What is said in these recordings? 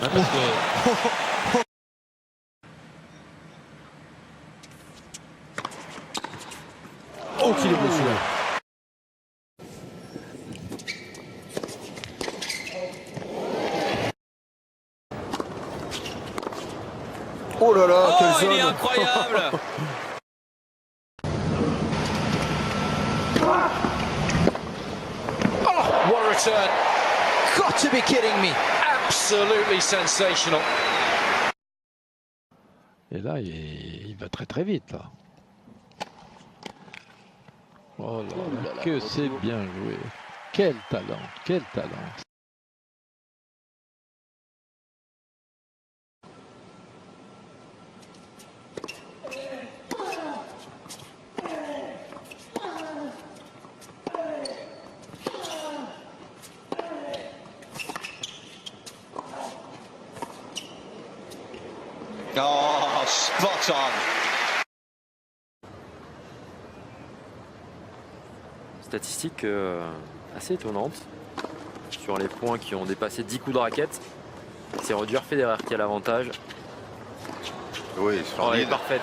Hein, parce que... Oh, qu'il est beau celui-là. Oh là là, quelle zone. Il est incroyable. Oh, what a return. Got to be kidding me. Absolutely sensational. Et là, il va très très vite là. Oh là là, que c'est bien joué. Quel talent, quel talent. Oh, spot on. Statistique assez étonnante sur les points qui ont dépassé 10 coups de raquette. C'est Roger Federer qui a l'avantage. Oui, Elle est parfaite.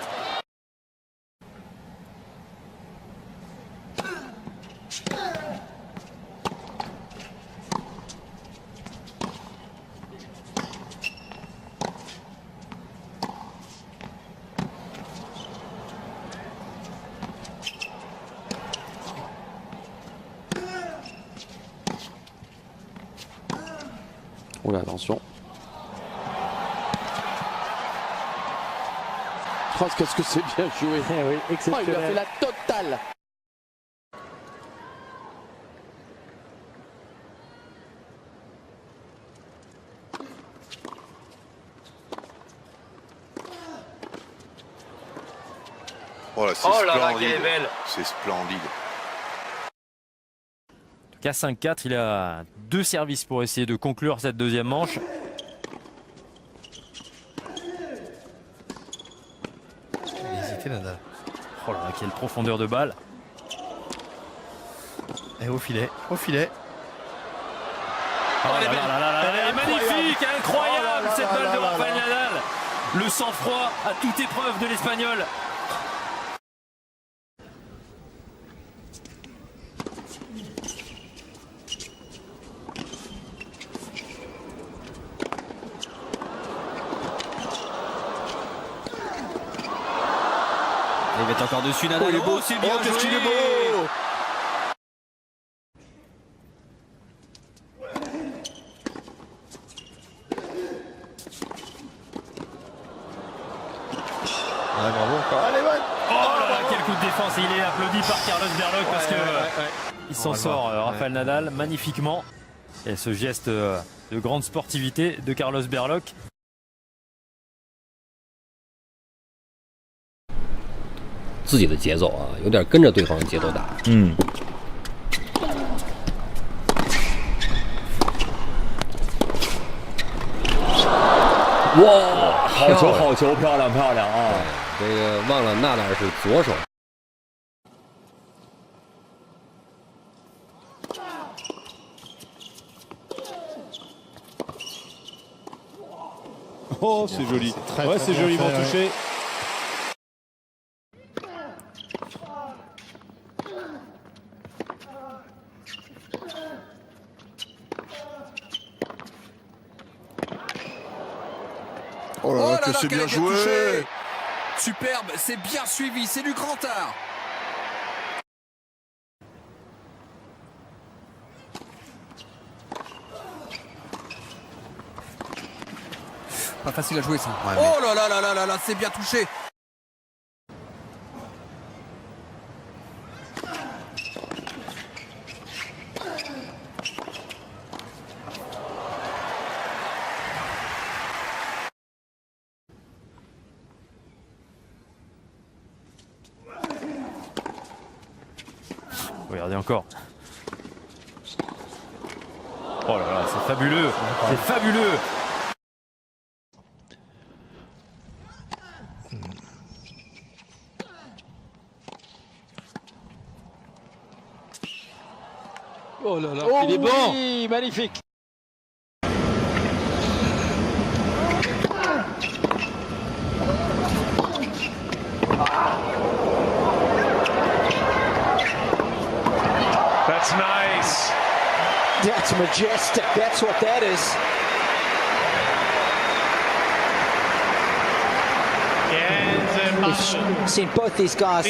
Oh là, attention. Oh, qu'est-ce que c'est bien joué. Eh oui, Oh, il a fait exceptionnel. la totale. Oh là, c'est Oh là là, splendide. qu'elle est belle. C'est splendide. Qu'à 5-4, il a 2 services pour essayer de conclure cette deuxième manche. Hésité Nadal. Oh là là, quelle profondeur de balle. Et au filet, au filet. Oh là là là là là, elle est magnifique, incroyable cette balle de Rafael Nadal. Le sang-froid à toute épreuve de l'Espagnol. Il va être encore dessus Nadal. Oh, il est beau. C'est bien Oh, qu'est-ce qu'il joué. est beau. Ouais, bravo encore. Allez, ouais. Oh là là, quel coup de défense. Et il est applaudi par Carlos Berlocq parce que il s'en On va le sort, voir. Rafael Nadal, magnifiquement. Et ce geste de grande sportivité de Carlos Berlocq. 自己的节奏啊，有点跟着对方的节奏打。嗯。哇，好球，好球，漂亮，漂亮啊！这个忘了纳达尔是左手。Oh, c'est joli. très, Ouais, très c'est bien joliment fait, ouais. touché. Oh là là, que c'est bien joué. Superbe, c'est bien suivi, c'est du grand art. Pas facile à jouer ça. Oh là là là là là là, c'est bien touché. Regardez encore. Oh là là, c'est fabuleux. C'est fabuleux. Oh là là, Oh il est bon. oui, magnifique. That's majestic. That's what that is. We've seen both these guys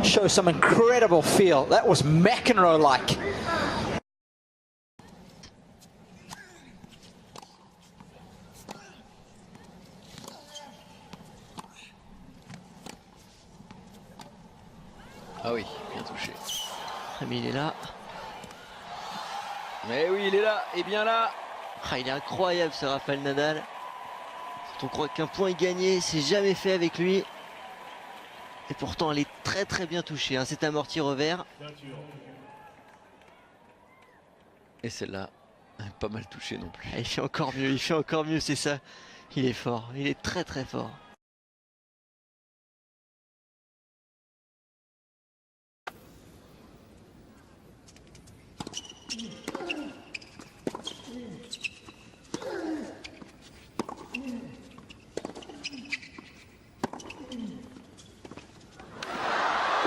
show some incredible feel. That was McEnroe-like. Ah oui, bien touché. Mais il est là. Mais oui, il est là, et bien là. Ah, il est incroyable ce Rafael Nadal. Quand on croit qu'un point est gagné, c'est jamais fait avec lui. Et pourtant, elle est très très bien touchée. Hein. C'est amorti revers. Et celle-là, pas mal touchée non plus. Ah, il fait encore mieux, c'est ça. Il est fort, il est très très fort.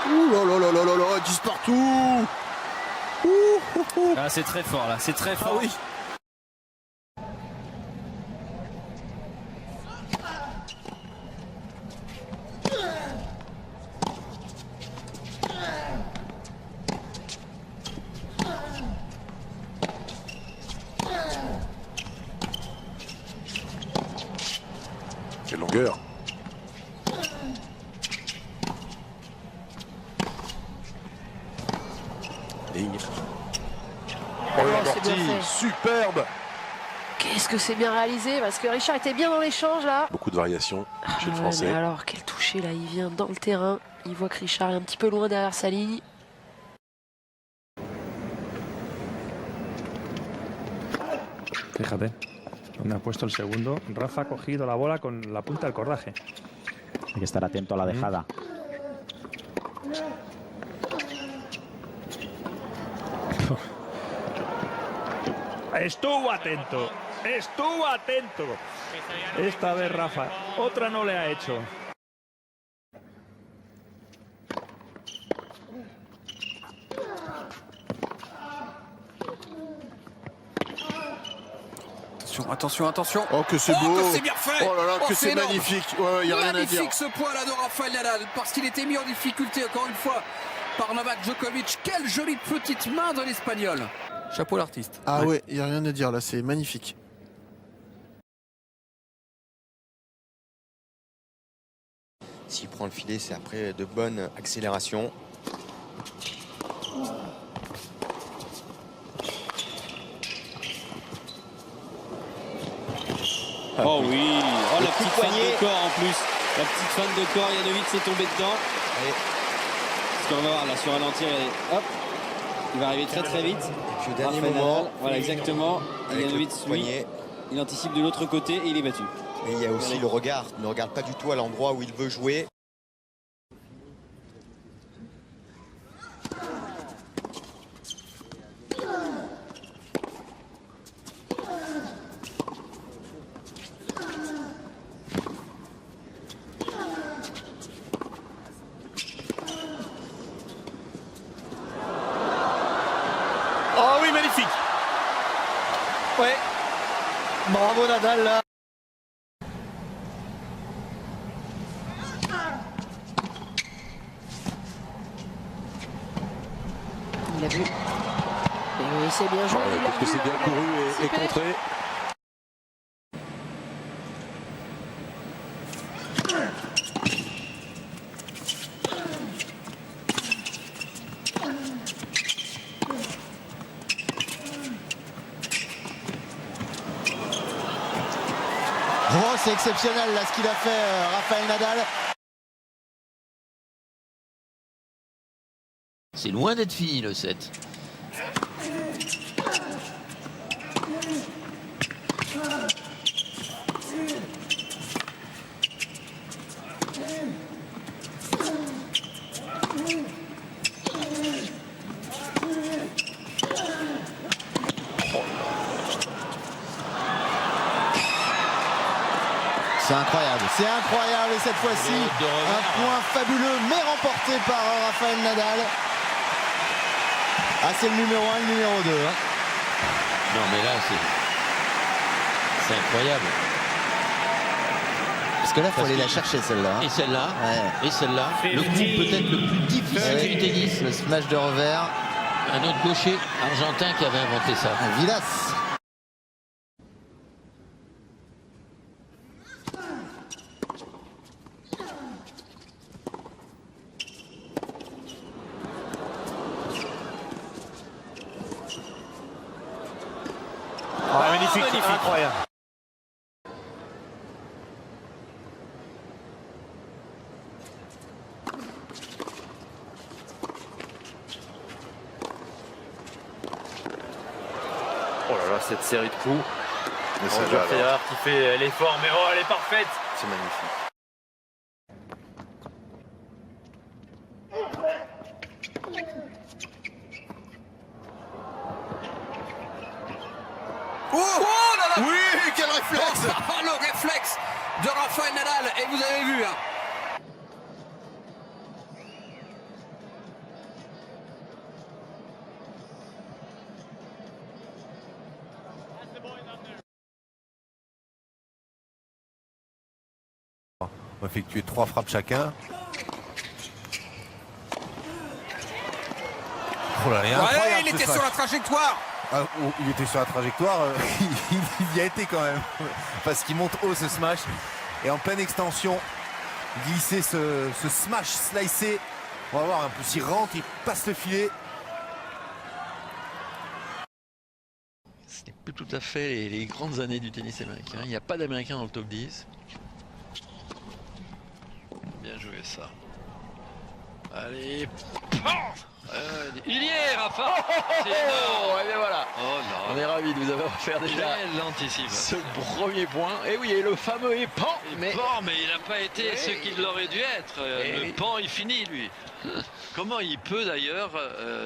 Ouh là là là là là là, 10 partout. Ah, c'est très fort là, c'est très fort. Ah oui. Quelle longueur. Ligne. Oh, c'est bien fait. Superbe. Qu'est-ce que c'est bien réalisé, parce que Richard était bien dans l'échange là. Beaucoup de variations chez le Ouais, Français. mais alors, quel touché là, il vient dans le terrain, il voit que Richard est un petit peu loin derrière sa ligne. Fíjate, donde ha puesto el segundo, Rafa ha cogido la bola con la punta del cordaje. Hay que estar atento a la dejada. Estuvo atento, estuvo atento. Esta vez Rafa, otra no le ha hecho. Attention, attention, attention. Oh que c'est beau. Que c'est bien fait. Oh là là, que c'est énorme. magnifique. Ouais, y a rien à dire. Magnifique ce point là de Rafael Nadal, parce qu'il était mis en difficulté encore une fois par Novak Djokovic. Quelle jolie petite main de l'Espagnol. Chapeau l'artiste. Ah ouais, y a rien à dire là, c'est magnifique. S'il prend le filet, c'est après de bonnes accélérations. Oh oui, oh la petite fan de corps en plus. La petite fan de corps, Janovic s'est tombé dedans. Ce qu'on va voir là sur ralentir, hop, il va arriver très très vite. Et puis au dernier Rafael moment, Nadal, voilà exactement. Janovic lui, il anticipe de l'autre côté et il est battu. Mais il y a aussi le regard. Il ne regarde pas du tout à l'endroit où il veut jouer. Oh oui, magnifique. Ouais. Bravo Nadal là. Il a vu. Et oui, c'est bien joué. Parce que c'est bien couru et contré. Oh, c'est exceptionnel là ce qu'il a fait Rafael Nadal. C'est loin d'être fini le set. C'est incroyable et cette fois-ci un point fabuleux mais remporté par Rafael Nadal. Ah c'est le numéro 1, le numéro 2. Hein. Non mais là c'est incroyable. Parce que là, il faut aller la chercher celle-là. Et celle-là, ouais. et celle-là. Le coup peut-être le plus difficile du tennis. Le smash de revers. Un autre gaucher argentin qui avait inventé ça. Vilas. Magnifique, incroyable. Oh là là, cette série de coups. Roger Federer qui fait l'effort, mais oh, elle est parfaite. C'est magnifique. Oh là là. Oui, quel réflexe. Le réflexe de Rafael Nadal, et vous avez vu, hein. On va effectuer 3 frappes chacun. Oh là, Ouais, il était sur la trajectoire. Ah, oh, il était sur la trajectoire, il y a été quand même. Parce qu'il monte haut ce smash. Et en pleine extension, glisser ce smash slicé. On va voir un peu s'il rentre, il passe le filet. Ce n'est plus tout à fait les grandes années du tennis américain. Il n'y a pas d'Américain dans le top 10. Bien joué ça. Allez. Il y est, Rafa. C'est énorme. Et bien voilà. Oh non. On est ravis de vous avoir offert déjà ce premier point. Et oui, et le fameux pan. Mais il n'a pas été ce qu'il aurait dû être. Le pan, il finit, lui. Comment il peut d'ailleurs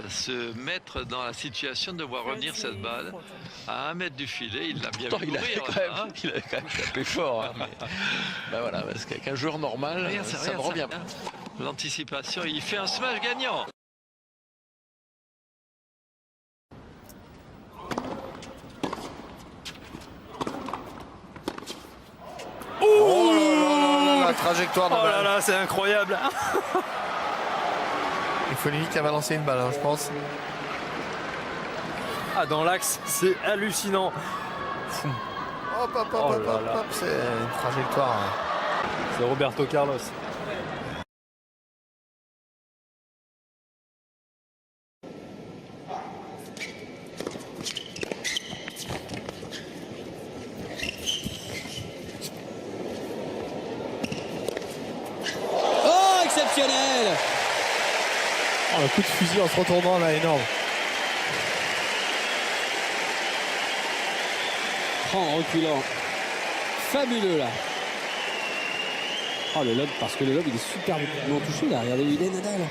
se mettre dans la situation de voir revenir cette balle à 1 mètre du filet? Il l'a bien vu courir. Il a quand même tapé fort. Hein, mais, ben voilà, parce qu'un joueur normal, ça ne revient pas. L'anticipation, il fait un smash gagnant. Oh là là, la trajectoire de Oh là là, c'est incroyable. Il faut limite qu'elle va lancer une balle, hein, je pense. Ah, dans l'axe, c'est hallucinant. Hop, hop, hop, hop, hop, hop, c'est une trajectoire. Hein. C'est Roberto Carlos. Oh, exceptionnel. Oh, un coup de fusil en se retournant là, énorme. En reculant. Fabuleux là. Oh le lob, parce que le lob il est superbement touché là. Regardez où il est, Nadal.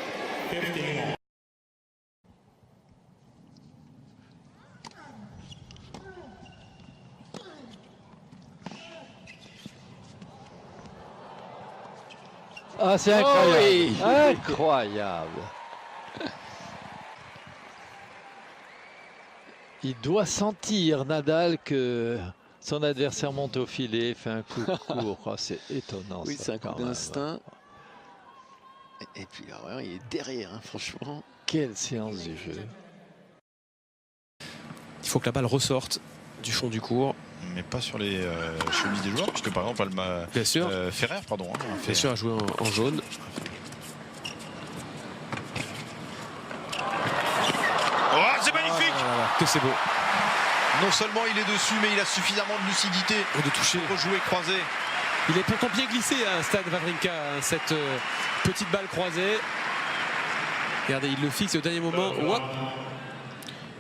Ah, c'est incroyable. Oh oui. Incroyable. Il doit sentir, Nadal, que son adversaire monte au filet, fait un coup court. Oh, c'est étonnant. Oui, c'est un coup d'instinct. Et puis, alors, il est derrière, hein, franchement. Quelle séance du jeu. Il faut que la balle ressorte du fond du court. Mais pas sur les chemises des joueurs, puisque par exemple, bien sûr. Ferrer, pardon. Hein, bien sûr, a joué en jaune. Oh, c'est magnifique! Que c'est beau. Non seulement il est dessus, mais il a suffisamment de lucidité de toucher, pour jouer croisé. Il est pourtant bien glissé à Stan Wawrinka, cette petite balle croisée. Regardez, il le fixe au dernier moment.